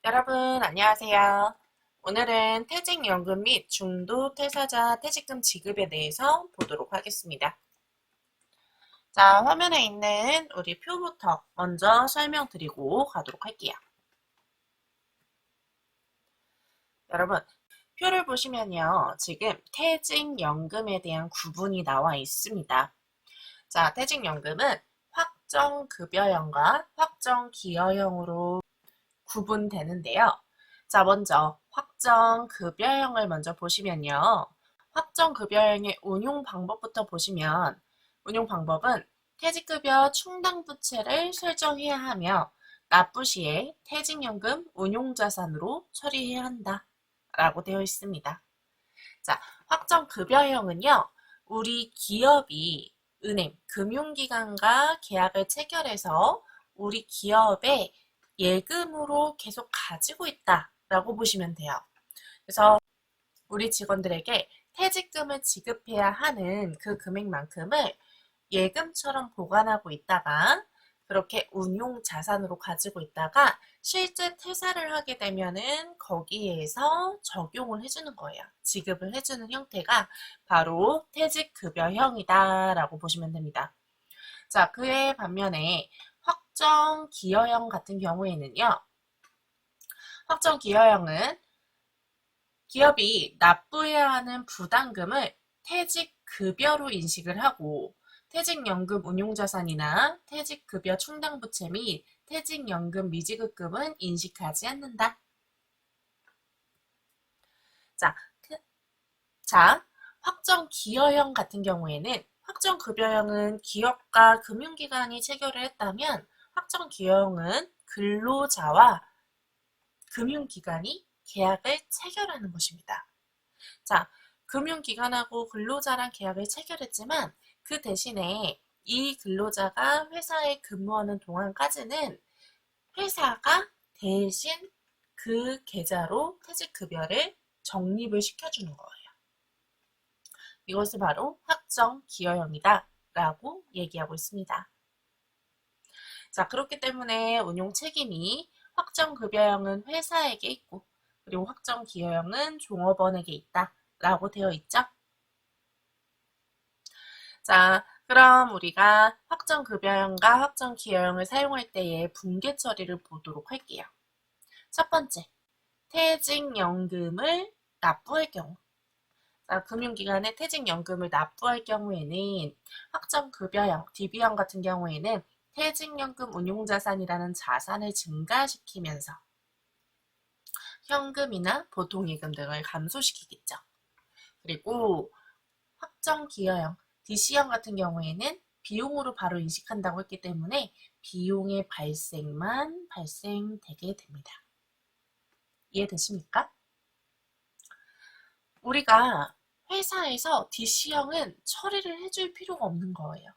여러분, 안녕하세요. 오늘은 퇴직연금 및 중도 퇴사자 퇴직금 지급에 대해서 보도록 하겠습니다. 자, 화면에 있는 우리 표부터 먼저 설명드리고 가도록 할게요. 여러분, 표를 보시면요. 지금 퇴직연금에 대한 구분이 나와 있습니다. 자, 퇴직연금은 확정급여형과 확정기여형으로 구분되는데요. 자, 먼저 확정급여형을 먼저 보시면요. 확정급여형의 운용 방법부터 보시면 운용 방법은 퇴직급여 충당부채를 설정해야 하며 납부 시에 퇴직연금 운용자산으로 처리해야 한다 라고 되어 있습니다. 자, 확정급여형은요. 우리 기업이 은행, 금융기관과 계약을 체결해서 우리 기업에 예금으로 계속 가지고 있다라고 보시면 돼요. 그래서 우리 직원들에게 퇴직금을 지급해야 하는 그 금액만큼을 예금처럼 보관하고 있다가 그렇게 운용 자산으로 가지고 있다가 실제 퇴사를 하게 되면은 거기에서 적용을 해주는 거예요. 지급을 해주는 형태가 바로 퇴직급여형이다라고 보시면 됩니다. 자, 그에 반면에 확정기여형 같은 경우에는요. 확정기여형은 기업이 납부해야 하는 부담금을 퇴직급여로 인식을 하고 퇴직연금 운용자산이나 퇴직급여 충당부채 및 퇴직연금 미지급금은 인식하지 않는다. 자, 자, 확정기여형 같은 경우에는 확정급여형은 기업과 금융기관이 체결을 했다면 확정기여형은 근로자와 금융기관이 계약을 체결하는 것입니다. 자, 금융기관하고 근로자랑 계약을 체결했지만 그 대신에 이 근로자가 회사에 근무하는 동안까지는 회사가 대신 그 계좌로 퇴직급여를 적립을 시켜주는 거예요. 이것이 바로 확정기여형이다 라고 얘기하고 있습니다. 자, 그렇기 때문에 운용 책임이 확정급여형은 회사에게 있고 그리고 확정기여형은 종업원에게 있다 라고 되어 있죠. 자, 그럼 우리가 확정급여형과 확정기여형을 사용할 때의 분계 처리를 보도록 할게요. 첫 번째, 퇴직연금을 납부할 경우. 자, 금융기관에 퇴직연금을 납부할 경우에는 확정급여형, DB형 같은 경우에는 퇴직연금 운용자산이라는 자산을 증가시키면서 현금이나 보통예금 등을 감소시키겠죠. 그리고 확정기여형, DC형 같은 경우에는 비용으로 바로 인식한다고 했기 때문에 비용의 발생만 발생되게 됩니다. 이해되십니까? 우리가 회사에서 DC형은 처리를 해줄 필요가 없는 거예요.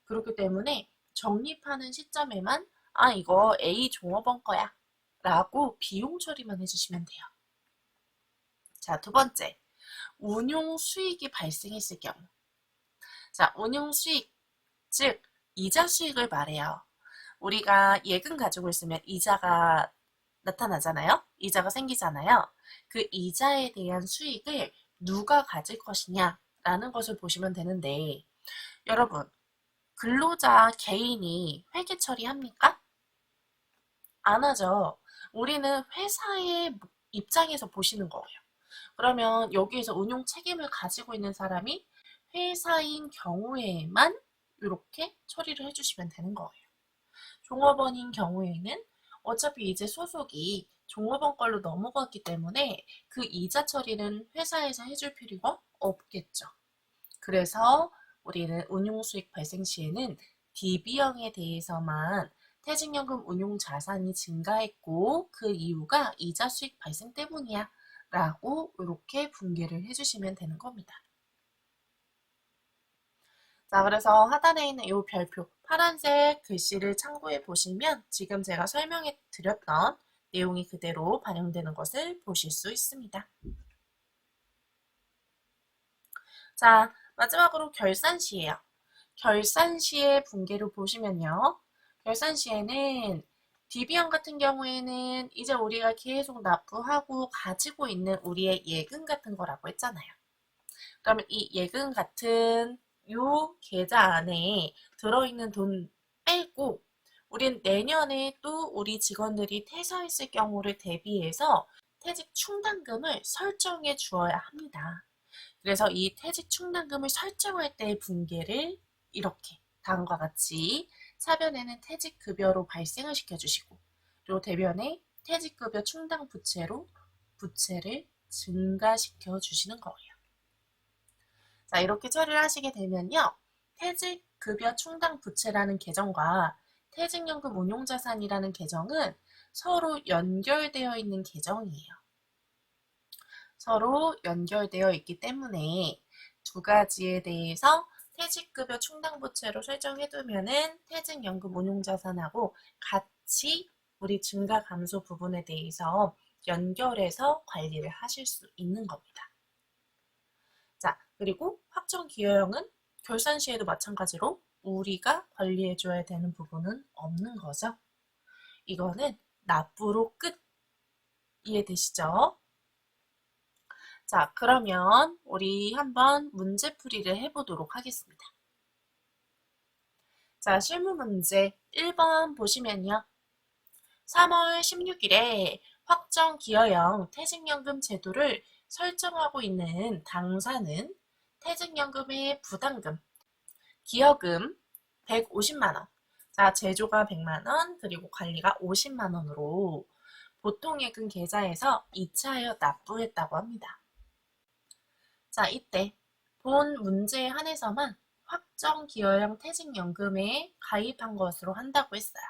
그렇기 때문에 적립하는 시점에만 이거 A 종업원 거야 라고 비용 처리만 해주시면 돼요. 자, 두 번째, 운용 수익이 발생했을 경우. 자, 운용 수익, 즉 이자 수익을 말해요. 우리가 예금 가지고 있으면 이자가 나타나잖아요. 이자가 생기잖아요. 그 이자에 대한 수익을 누가 가질 것이냐라는 것을 보시면 되는데 여러분, 근로자 개인이 회계 처리합니까? 안 하죠. 우리는 회사의 입장에서 보시는 거예요. 그러면 여기에서 운용 책임을 가지고 있는 사람이 회사인 경우에만 이렇게 처리를 해주시면 되는 거예요. 종업원인 경우에는 어차피 이제 소속이 종업원 걸로 넘어갔기 때문에 그 이자 처리는 회사에서 해줄 필요가 없겠죠. 그래서 우리는 운용수익 발생 시에는 DB형에 대해서만 퇴직연금 운용 자산이 증가했고 그 이유가 이자 수익 발생 때문이야 라고 이렇게 분개를 해주시면 되는 겁니다. 자, 그래서 하단에 있는 이 별표 파란색 글씨를 참고해 보시면 지금 제가 설명해 드렸던 내용이 그대로 반영되는 것을 보실 수 있습니다. 자, 마지막으로 결산 시예요. 결산 시의 분계를 보시면요. 결산 시에는 DB형 같은 경우에는 이제 우리가 계속 납부하고 가지고 있는 우리의 예금 같은 거라고 했잖아요. 그러면 이 예금 같은 요 계좌 안에 들어있는 돈 빼고 우린 내년에 또 우리 직원들이 퇴사했을 경우를 대비해서 퇴직 충당금을 설정해 주어야 합니다. 그래서 이 퇴직 충당금을 설정할 때의 분계를 이렇게 다음과 같이 사변에는 퇴직급여로 발생을 시켜주시고 그리고 대변에 퇴직급여 충당 부채로 부채를 증가시켜 주시는 거예요. 자, 이렇게 처리를 하시게 되면요. 퇴직급여 충당 부채라는 계정과 퇴직연금 운용자산이라는 계정은 서로 연결되어 있는 계정이에요. 서로 연결되어 있기 때문에 두 가지에 대해서 퇴직급여 충당부채로 설정해두면은 퇴직연금 운용자산하고 같이 우리 증가 감소 부분에 대해서 연결해서 관리를 하실 수 있는 겁니다. 자, 그리고 확정기여형은 결산 시에도 마찬가지로 우리가 관리해줘야 되는 부분은 없는 거죠. 이거는 납부로 끝. 이해되시죠? 자, 그러면 우리 한번 문제풀이를 해보도록 하겠습니다. 자, 실무 문제 1번 보시면요. 3월 16일에 확정기여형 퇴직연금 제도를 설정하고 있는 당사는 퇴직연금의 부담금, 기여금 150만원, 자, 제조가 100만원, 그리고 관리가 50만원으로 보통예금 계좌에서 2차여 납부했다고 합니다. 자, 이때 본 문제에 한해서만 확정기여형 퇴직연금에 가입한 것으로 한다고 했어요.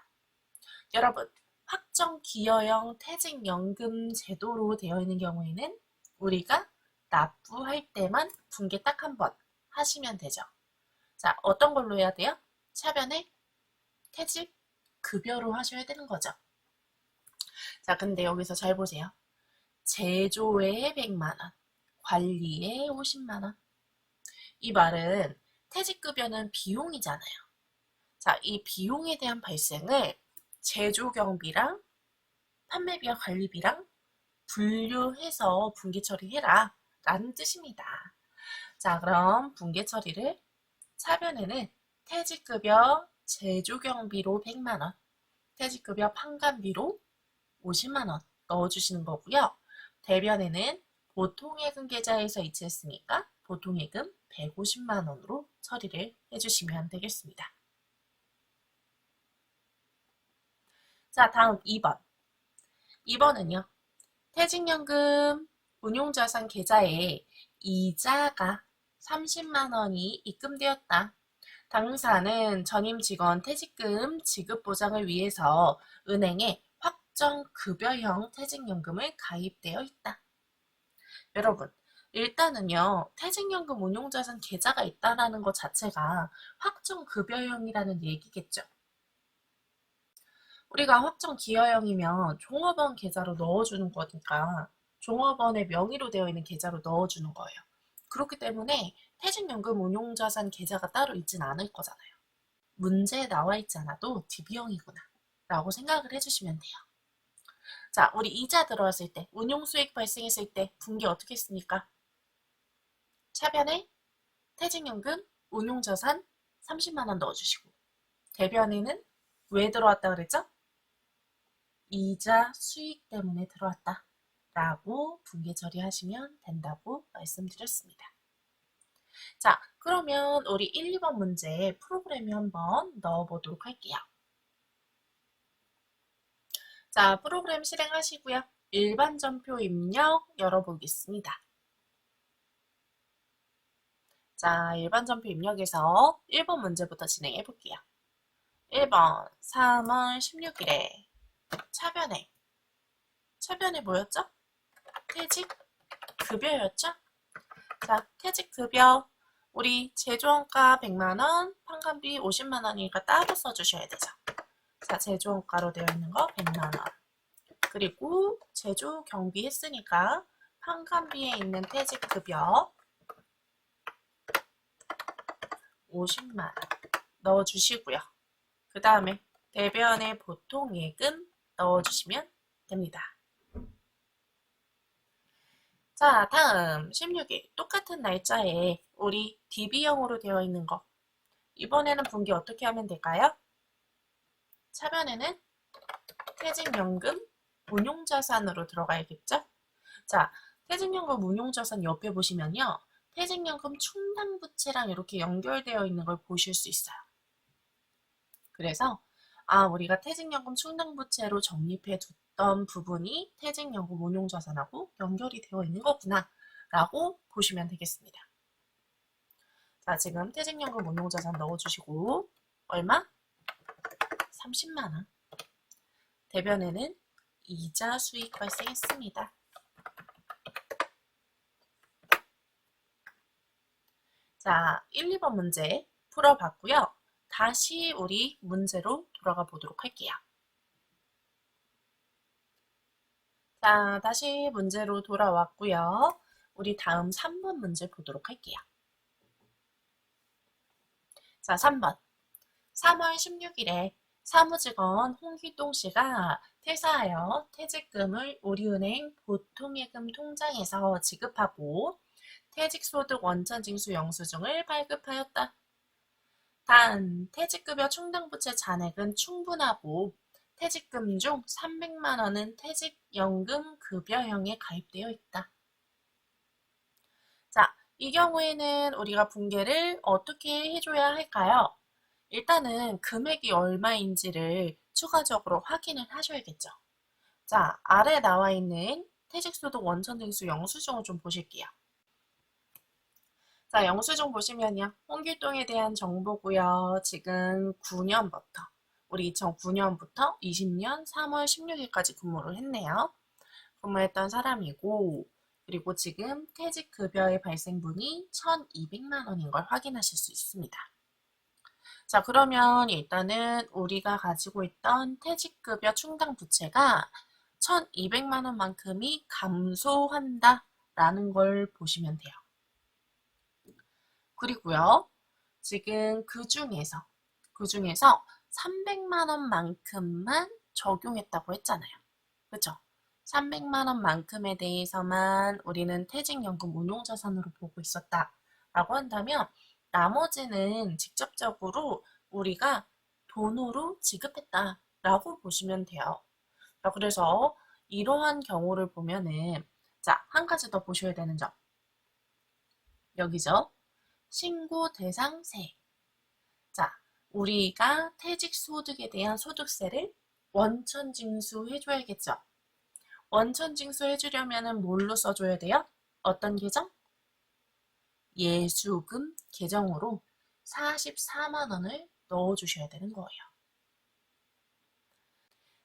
여러분, 확정기여형 퇴직연금 제도로 되어 있는 경우에는 우리가 납부할 때만 분계 딱 한 번 하시면 되죠. 자, 어떤 걸로 해야 돼요? 차변에 퇴직급여로 하셔야 되는 거죠. 자, 근데 여기서 잘 보세요. 제조에 100만원, 관리에 50만원. 이 말은 퇴직급여는 비용이잖아요. 자, 이 비용에 대한 발생을 제조경비랑 판매비와 관리비랑 분류해서 분계 처리해라 라는 뜻입니다. 자, 그럼 분계 처리를 차변에는 퇴직급여 제조경비로 100만원, 퇴직급여 판관비로 50만원 넣어주시는 거고요. 대변에는 보통예금 계좌에서 이체했으니까 보통예금 150만원으로 처리를 해주시면 되겠습니다. 자, 다음 2번. 2번은요. 퇴직연금 운용자산 계좌에 이자가 30만원이 입금되었다. 당사는 전임 직원 퇴직금 지급 보장을 위해서 은행에 확정급여형 퇴직연금을 가입되어 있다. 여러분, 일단은요, 퇴직연금 운용자산 계좌가 있다는 것 자체가 확정급여형이라는 얘기겠죠. 우리가 확정기여형이면 종업원 계좌로 넣어주는 거니까 종업원의 명의로 되어 있는 계좌로 넣어주는 거예요. 그렇기 때문에 퇴직연금 운용자산 계좌가 따로 있진 않을 거잖아요. 문제에 나와 있지 않아도 DB형이구나 라고 생각을 해주시면 돼요. 자, 우리 이자 들어왔을 때, 운용수익 발생했을 때 분기 어떻게 했습니까? 차변에 퇴직연금 운용자산 30만원 넣어주시고 대변에는 왜 들어왔다 그랬죠? 이자 수익 때문에 들어왔다 라고 분계 처리하시면 된다고 말씀드렸습니다. 자, 그러면 우리 1, 2번 문제 프로그램에 한번 넣어보도록 할게요. 자, 프로그램 실행하시고요. 일반 전표 입력 열어보겠습니다. 자, 일반 전표 입력에서 1번 문제부터 진행해 볼게요. 1번 3월 16일에 차변에 뭐였죠? 퇴직급여였죠? 자, 퇴직급여 우리 제조원가 100만원, 판관비 50만원이니까 따로 써주셔야 되죠. 자, 제조원가로 되어 있는 거 100만원. 그리고 제조 경비 했으니까 판관비에 있는 퇴직급여 50만원 넣어주시고요. 그 다음에 대변의 보통예금 넣어주시면 됩니다. 자, 다음 16일 똑같은 날짜에 우리 DB형으로 되어 있는 거. 이번에는 분기 어떻게 하면 될까요? 차변에는 퇴직연금 운용자산으로 들어가야겠죠? 자, 퇴직연금 운용자산 옆에 보시면요. 퇴직연금 충당부채랑 이렇게 연결되어 있는 걸 보실 수 있어요. 그래서 우리가 퇴직연금 충당부채로 적립해 뒀던 부분이 퇴직연금 운용자산하고 연결이 되어 있는 거구나 라고 보시면 되겠습니다. 자, 지금 퇴직연금 운용자산 넣어주시고 얼마? 30만원. 대변에는 이자 수익 발생했습니다. 자, 1, 2번 문제 풀어봤고요. 다시 우리 문제로 돌아가 보도록 할게요. 자, 다시 문제로 돌아왔고요. 우리 다음 3번 문제 보도록 할게요. 자, 3번. 3월 16일에 사무직원 홍희동 씨가 퇴사하여 퇴직금을 우리은행 보통예금 통장에서 지급하고 퇴직소득 원천징수 영수증을 발급하였다. 단, 퇴직급여 충당부채 잔액은 충분하고 퇴직금 중 300만 원은 퇴직연금 급여형에 가입되어 있다. 자, 이 경우에는 우리가 분계를 어떻게 해줘야 할까요? 일단은 금액이 얼마인지를 추가적으로 확인을 하셔야겠죠. 자, 아래 나와 있는 퇴직소득 원천징수 영수증을 좀 보실게요. 자, 영수증 보시면요. 홍길동에 대한 정보고요. 지금 9년부터 우리 2009년부터 20년 3월 16일까지 근무를 했네요. 근무했던 사람이고 그리고 지금 퇴직급여의 발생분이 1,200만 원인 걸 확인하실 수 있습니다. 자, 그러면 일단은 우리가 가지고 있던 퇴직급여 충당 부채가 1,200만 원만큼이 감소한다라는 걸 보시면 돼요. 그리고요, 지금 그 중에서 300만 원만큼만 적용했다고 했잖아요. 그죠? 300만 원만큼에 대해서만 우리는 퇴직연금 운용자산으로 보고 있었다라고 한다면 나머지는 직접적으로 우리가 돈으로 지급했다라고 보시면 돼요. 자, 그래서 이러한 경우를 보면은 자, 한 가지 더 보셔야 되는 점. 여기죠. 신고 대상세. 자, 우리가 퇴직소득에 대한 소득세를 원천징수 해줘야겠죠. 원천징수 해주려면 뭘로 써줘야 돼요? 어떤 계정? 예수금 계정으로 44만 원을 넣어주셔야 되는 거예요.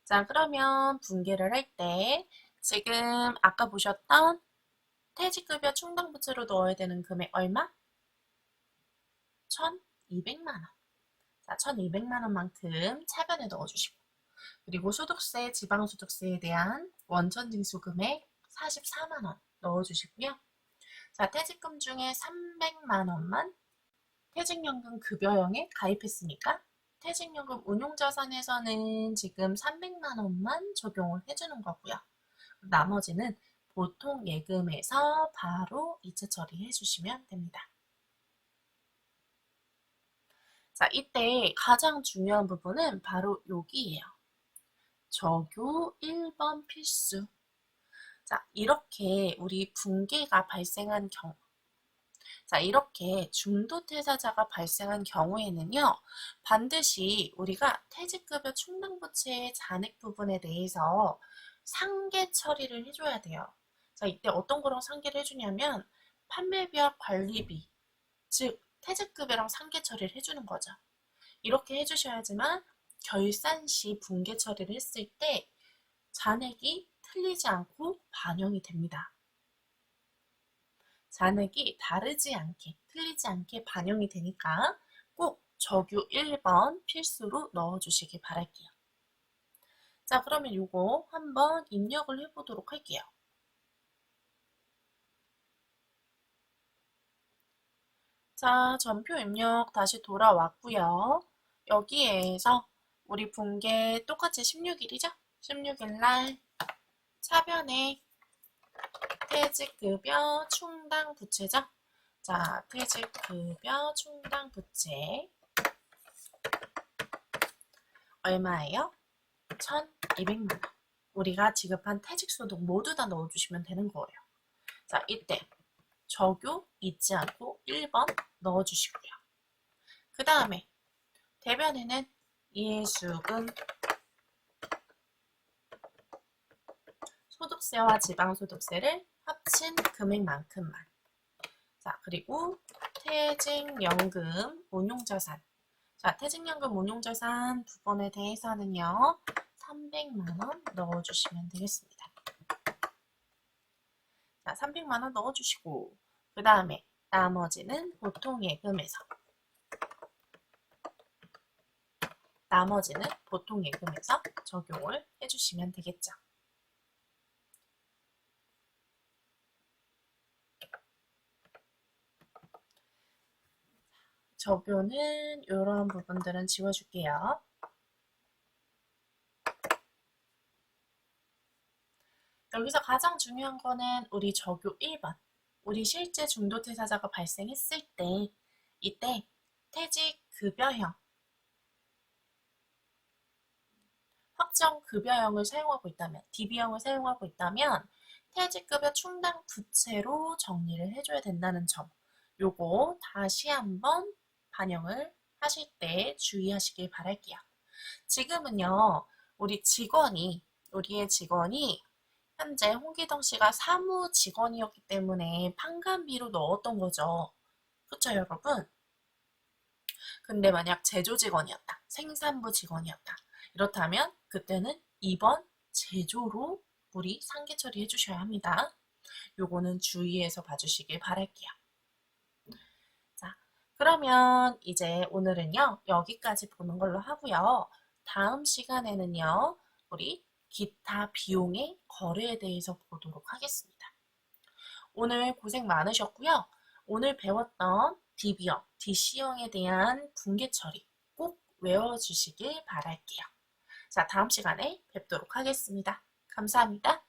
자, 그러면 분계를 할 때 지금 아까 보셨던 퇴직급여 충당부채로 넣어야 되는 금액 얼마? 1,200만 원. 자, 1,200만 원만큼 차변에 넣어주시고 그리고 소득세, 지방소득세에 대한 원천징수 금액 44만 원 넣어주시고요. 자, 퇴직금 중에 300만 원만 퇴직연금 급여형에 가입했으니까 퇴직연금 운용자산에서는 지금 300만 원만 적용을 해주는 거고요. 나머지는 보통 예금에서 바로 이체 처리해 주시면 됩니다. 자, 이때 가장 중요한 부분은 바로 여기예요. 적유 1번 필수. 자, 이렇게 우리 분계가 발생한 경우 자, 이렇게 중도퇴사자가 발생한 경우에는요, 반드시 우리가 퇴직급여 충당부채의 잔액 부분에 대해서 상계 처리를 해줘야 돼요. 자, 이때 어떤 거랑 상계를 해주냐면, 판매비와 관리비, 즉, 퇴직급여랑 상계 처리를 해주는 거죠. 이렇게 해주셔야지만 결산 시 분계 처리를 했을 때 잔액이 틀리지 않고 반영이 됩니다. 잔액이 다르지 않게, 틀리지 않게 반영이 되니까 꼭 적유 1번 필수로 넣어주시기 바랄게요. 자, 그러면 이거 한번 입력을 해보도록 할게요. 자, 전표 입력 다시 돌아왔고요. 여기에서 우리 분계 똑같이 16일이죠? 16일 날 차변에 퇴직급여 충당 부채죠. 자, 퇴직급여 충당 부채 얼마예요? 1,200만 원. 우리가 지급한 퇴직소득 모두 다 넣어주시면 되는 거예요. 자, 이때 적요 잊지 않고 1번 넣어주시고요. 그 다음에 대변에는 예수금, 소득세와 지방소득세를 합친 금액만큼만. 자, 그리고 퇴직연금 운용자산. 자, 퇴직연금 운용자산 두 번에 대해서는요, 300만 원 넣어주시면 되겠습니다. 자, 300만 원 넣어주시고, 그 다음에 나머지는 보통예금에서 적용을 해주시면 되겠죠. 적용은 이런 부분들은 지워줄게요. 여기서 가장 중요한 거는 우리 적요 1번. 우리 실제 중도퇴사자가 발생했을 때 이때 퇴직급여형, 확정급여형을 사용하고 있다면, DB형을 사용하고 있다면 퇴직급여 충당 부채로 정리를 해줘야 된다는 점. 요거 다시 한번 반영을 하실 때 주의하시길 바랄게요. 지금은요, 우리의 직원이 현재 홍기동 씨가 사무 직원이었기 때문에 판관비로 넣었던 거죠. 그쵸, 여러분? 근데 만약 제조 직원이었다, 생산부 직원이었다. 이렇다면 그때는 2번 제조로 우리 상계 처리해 주셔야 합니다. 요거는 주의해서 봐주시길 바랄게요. 자, 그러면 이제 오늘은요, 여기까지 보는 걸로 하고요. 다음 시간에는요, 우리 기타 비용의 거래에 대해서 보도록 하겠습니다. 오늘 고생 많으셨고요. 오늘 배웠던 DB형, DC형에 대한 분계 처리 꼭 외워주시길 바랄게요. 자, 다음 시간에 뵙도록 하겠습니다. 감사합니다.